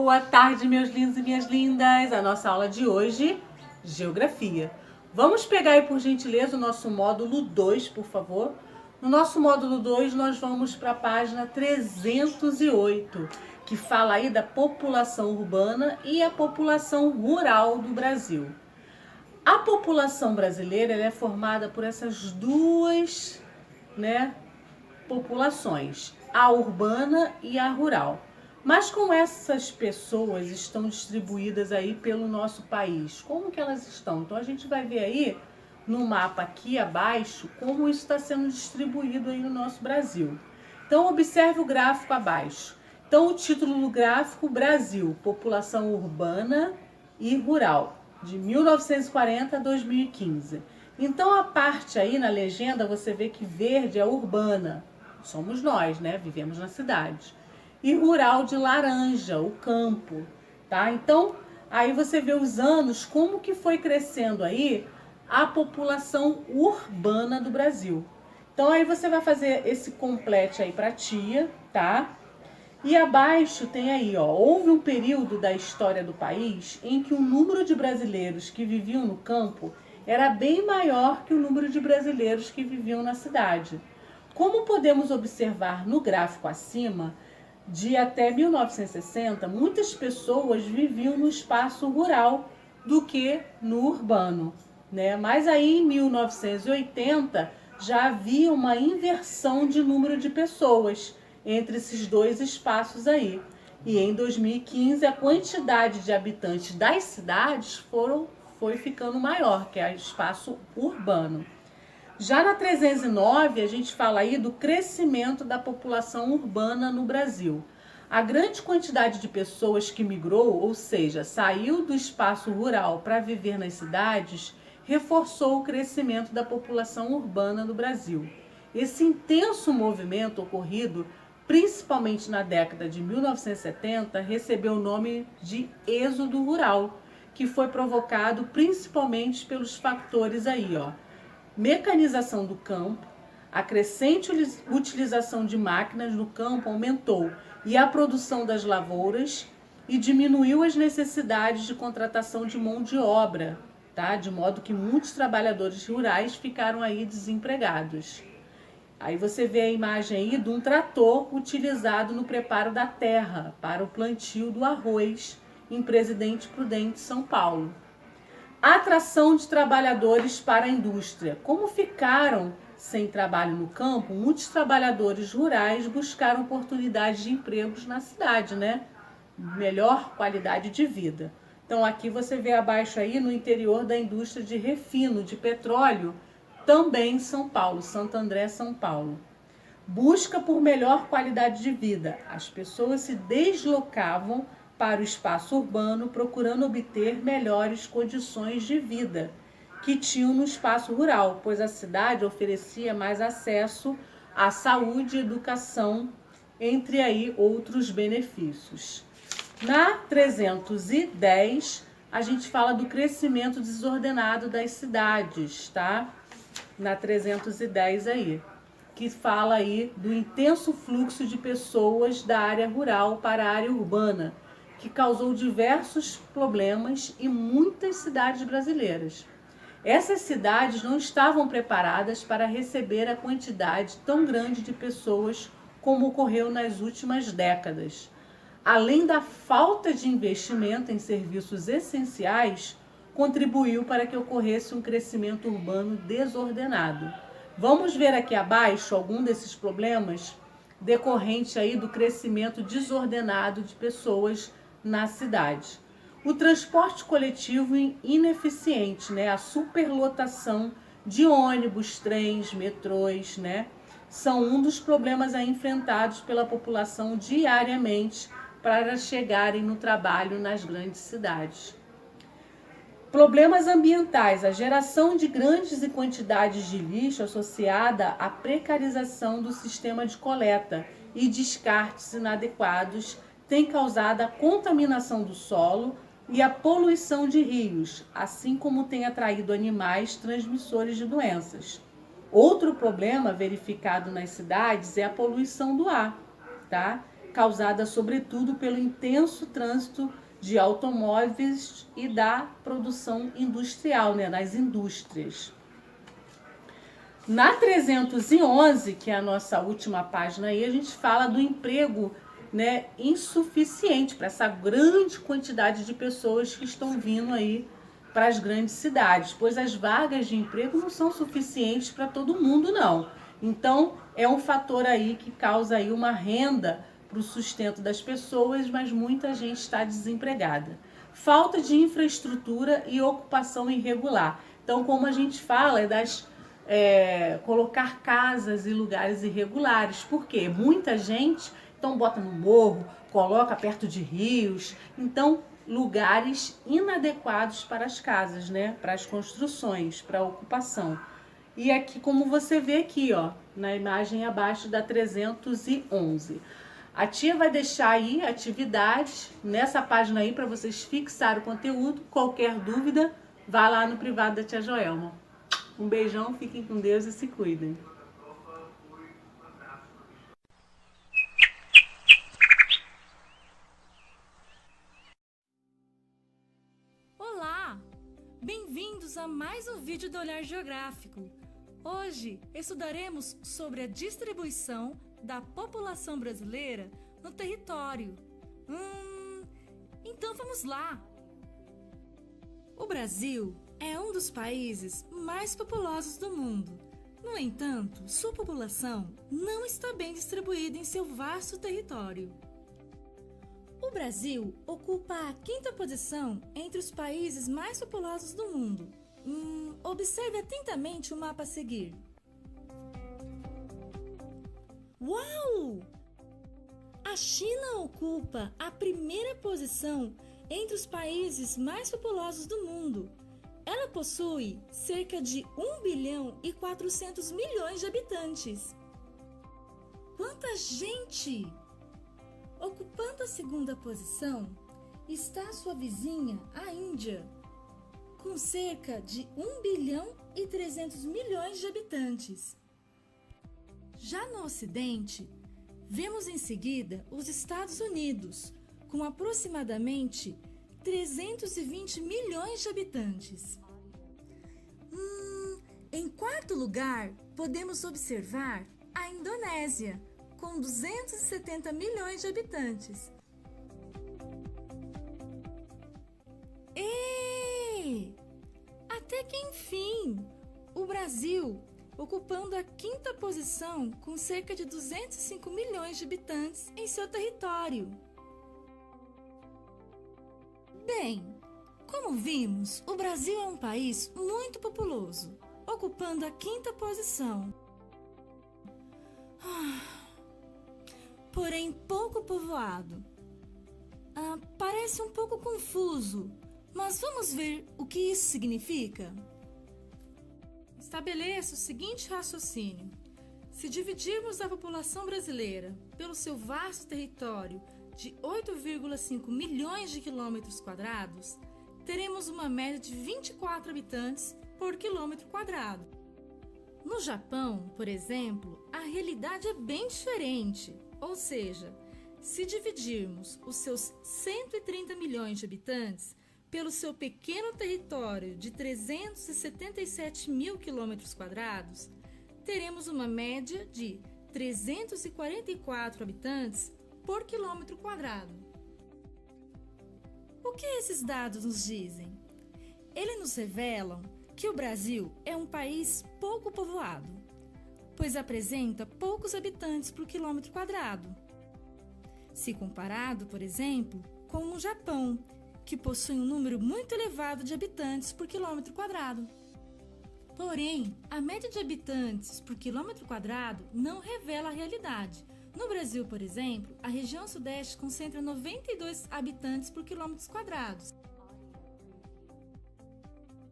Boa tarde, meus lindos e minhas lindas. A nossa aula de hoje, Geografia. Vamos pegar aí, por gentileza, o nosso módulo 2, por favor. No nosso módulo 2, nós vamos para a página 308, que fala aí da população urbana e a população rural do Brasil. A população brasileira ela é formada por essas duas, populações, a urbana e a rural. Mas como essas pessoas estão distribuídas aí pelo nosso país, como que elas estão? Então a gente vai ver aí no mapa aqui abaixo como isso está sendo distribuído aí no nosso Brasil. Então observe o gráfico abaixo. Então o título do gráfico, Brasil, população urbana e rural, de 1940 a 2015. Então a parte aí na legenda você vê que verde é urbana, somos nós, vivemos na cidade. E rural de laranja, o campo, tá? Então, aí você vê os anos, como que foi crescendo aí a população urbana do Brasil. Então, aí você vai fazer esse complete aí pra tia, tá? E abaixo tem aí, ó, houve um período da história do país em que o número de brasileiros que viviam no campo era bem maior que o número de brasileiros que viviam na cidade. Como podemos observar no gráfico acima, de até 1960, muitas pessoas viviam no espaço rural do que no urbano, Mas aí em 1980 já havia uma inversão de número de pessoas entre esses dois espaços aí. E em 2015 a quantidade de habitantes das cidades foi ficando maior, que é o espaço urbano. Já na 309, a gente fala aí do crescimento da população urbana no Brasil. A grande quantidade de pessoas que migrou, ou seja, saiu do espaço rural para viver nas cidades, reforçou o crescimento da população urbana no Brasil. Esse intenso movimento ocorrido, principalmente na década de 1970, recebeu o nome de êxodo rural, que foi provocado principalmente pelos fatores aí, ó. Mecanização do campo, a crescente utilização de máquinas no campo aumentou e a produção das lavouras e diminuiu as necessidades de contratação de mão de obra, tá? De modo que muitos trabalhadores rurais ficaram aí desempregados. Aí você vê a imagem aí de um trator utilizado no preparo da terra para o plantio do arroz em Presidente Prudente, São Paulo. Atração de trabalhadores para a indústria. Como ficaram sem trabalho no campo, muitos trabalhadores rurais buscaram oportunidades de empregos na cidade, Melhor qualidade de vida. Então aqui você vê abaixo aí no interior da indústria de refino de petróleo, também em São Paulo, Santo André, São Paulo. Busca por melhor qualidade de vida. As pessoas se deslocavam para o espaço urbano, procurando obter melhores condições de vida que tinham no espaço rural, pois a cidade oferecia mais acesso à saúde e educação, entre aí outros benefícios. Na 310, a gente fala do crescimento desordenado das cidades, tá? Na 310 aí, que fala aí do intenso fluxo de pessoas da área rural para a área urbana, que causou diversos problemas em muitas cidades brasileiras. Essas cidades não estavam preparadas para receber a quantidade tão grande de pessoas como ocorreu nas últimas décadas. Além da falta de investimento em serviços essenciais, contribuiu para que ocorresse um crescimento urbano desordenado. Vamos ver aqui abaixo algum desses problemas decorrente aí do crescimento desordenado de pessoas na cidade. O transporte coletivo ineficiente, a superlotação de ônibus, trens, metrôs, são um dos problemas aí enfrentados pela população diariamente para chegarem no trabalho nas grandes cidades. Problemas ambientais, a geração de grandes quantidades de lixo associada à precarização do sistema de coleta e descartes inadequados tem causado a contaminação do solo e a poluição de rios, assim como tem atraído animais transmissores de doenças. Outro problema verificado nas cidades é a poluição do ar, tá? causada sobretudo pelo intenso trânsito de automóveis e da produção industrial, né, nas indústrias. Na 311, que é a nossa última página aí, a gente fala do emprego, né, insuficiente para essa grande quantidade de pessoas que estão vindo aí para as grandes cidades, pois as vagas de emprego não são suficientes para todo mundo, não. Então, é um fator aí que causa aí uma renda para o sustento das pessoas, mas muita gente está desempregada. Falta de infraestrutura e ocupação irregular. Então, como a gente fala, colocar casas e lugares irregulares. Por quê? Muita gente, então, bota no morro, coloca perto de rios. Então, lugares inadequados para as casas, né? Para as construções, para a ocupação. E aqui, como você vê aqui, ó, na imagem abaixo da 311. A tia vai deixar aí atividades nessa página aí para vocês fixarem o conteúdo. Qualquer dúvida, vá lá no privado da tia Joelma. Um beijão, fiquem com Deus e se cuidem. Olá! Bem-vindos a mais um vídeo do Olhar Geográfico. Hoje estudaremos sobre a distribuição da população brasileira no território. Então vamos lá! O Brasil é um dos países mais populosos do mundo. No entanto, sua população não está bem distribuída em seu vasto território. O Brasil ocupa a 5ª posição entre os países mais populosos do mundo. Observe atentamente o mapa a seguir. Uau! A China ocupa a 1ª posição entre os países mais populosos do mundo. Ela possui cerca de 1 bilhão e 400 milhões de habitantes. Quanta gente! Ocupando a 2ª posição está sua vizinha, a Índia, com cerca de 1 bilhão e 300 milhões de habitantes. Já no Ocidente, vemos em seguida os Estados Unidos, com aproximadamente 320 milhões de habitantes. Em 4º lugar, podemos observar a Indonésia, com 270 milhões de habitantes. Até que enfim, o Brasil, ocupando a 5ª posição com cerca de 205 milhões de habitantes em seu território. Bem, como vimos, o Brasil é um país muito populoso, ocupando a 5ª posição. Porém pouco povoado. Parece um pouco confuso, mas vamos ver o que isso significa? Estabeleça o seguinte raciocínio. Se dividirmos a população brasileira pelo seu vasto território de 8,5 milhões de quilômetros quadrados, teremos uma média de 24 habitantes por quilômetro quadrado. No Japão, por exemplo, a realidade é bem diferente, ou seja, se dividirmos os seus 130 milhões de habitantes pelo seu pequeno território de 377 mil quilômetros quadrados, teremos uma média de 344 habitantes por quilômetro quadrado. O que esses dados nos dizem? Eles nos revelam que o Brasil é um país pouco povoado, pois apresenta poucos habitantes por quilômetro quadrado, se comparado, por exemplo, com o Japão, que possui um número muito elevado de habitantes por quilômetro quadrado. Porém, a média de habitantes por quilômetro quadrado não revela a realidade. No Brasil, por exemplo, a região sudeste concentra 92 habitantes por quilômetros quadrados,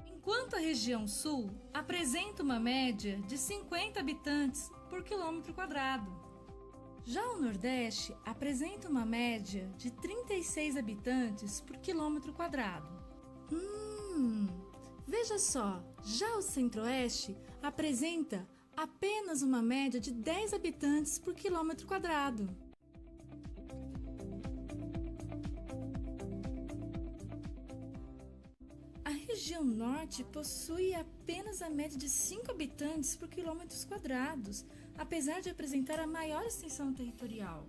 enquanto a região sul apresenta uma média de 50 habitantes por quilômetro quadrado. Já o Nordeste apresenta uma média de 36 habitantes por quilômetro quadrado. Veja só, já o Centro-Oeste apresenta apenas uma média de 10 habitantes por quilômetro quadrado. região norte possui apenas a média de 5 habitantes por quilômetros quadrados, apesar de apresentar a maior extensão territorial.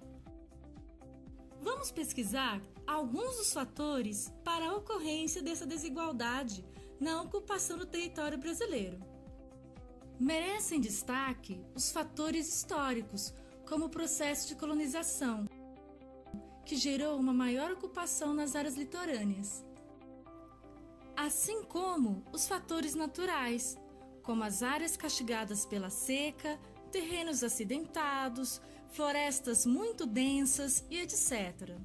Vamos pesquisar alguns dos fatores para a ocorrência dessa desigualdade na ocupação do território brasileiro. Merecem destaque os fatores históricos, como o processo de colonização, que gerou uma maior ocupação nas áreas litorâneas, assim como os fatores naturais, como as áreas castigadas pela seca, terrenos acidentados, florestas muito densas e etc.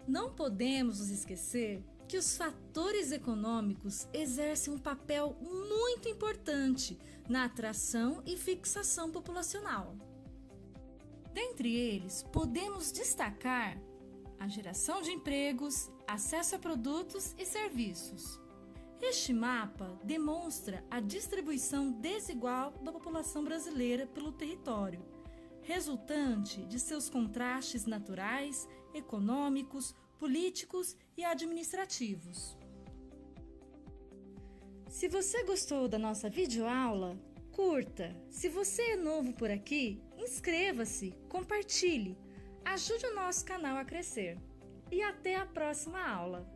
Não podemos nos esquecer que os fatores econômicos exercem um papel muito importante na atração e fixação populacional. Dentre eles, podemos destacar a geração de empregos, acesso a produtos e serviços. Este mapa demonstra a distribuição desigual da população brasileira pelo território, resultante de seus contrastes naturais, econômicos, políticos e administrativos. Se você gostou da nossa videoaula, curta. Se você é novo por aqui, inscreva-se, compartilhe, ajude o nosso canal a crescer. E até a próxima aula!